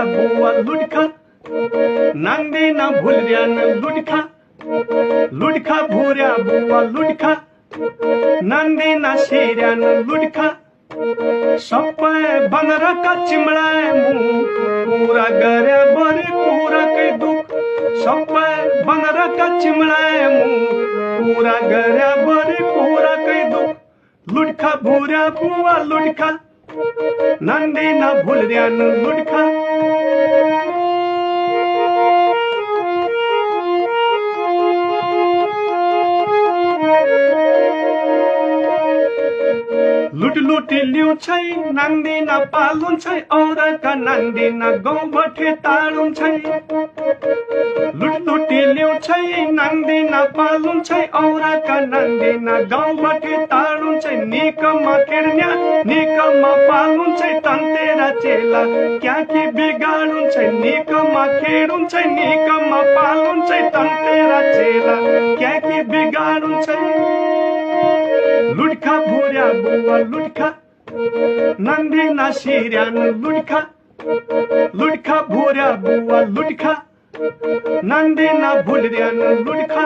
बुवा लुडखा नांदेना भुलऱ्यान लुडखा लुडखा भुऱ्या बुवा लुडखा नांदेना शेऱ्यान लुडखा सप्पय बनरका चिमळाय मु पूरा गर्या बरे पूरा कै दुख सप्पय बनरका चिमळाय मु पूरा गर्या बरे पूरा कै दुख लुडखा भुऱ्या बुवा लुडखा नांदेना भुलऱ्यान लुडखा लुट लुटी लिउ छै नांदेना पालुन छै औरका नांदेना गाउँ बठे ताडुन छै लुट लुटी लिउ छै नांदेना पालुन छै औरका नांदेना गाउँ बठे ताडुन छै निकमा केर्न्या निकमा पालुन छै तन्तेरा चेला क्या के बिगाडुन छै निकमा खेडुन छै निकमा पालुन छै तन्तेरा चेला क्या के बिगाडुन छै लुडखा भुऱ्या बुवा लुडखा नांदेना शेऱ्यान लुडखा लुडखा भुऱ्या बुवा लुडखा नांदेना भुलऱ्यान लुडखा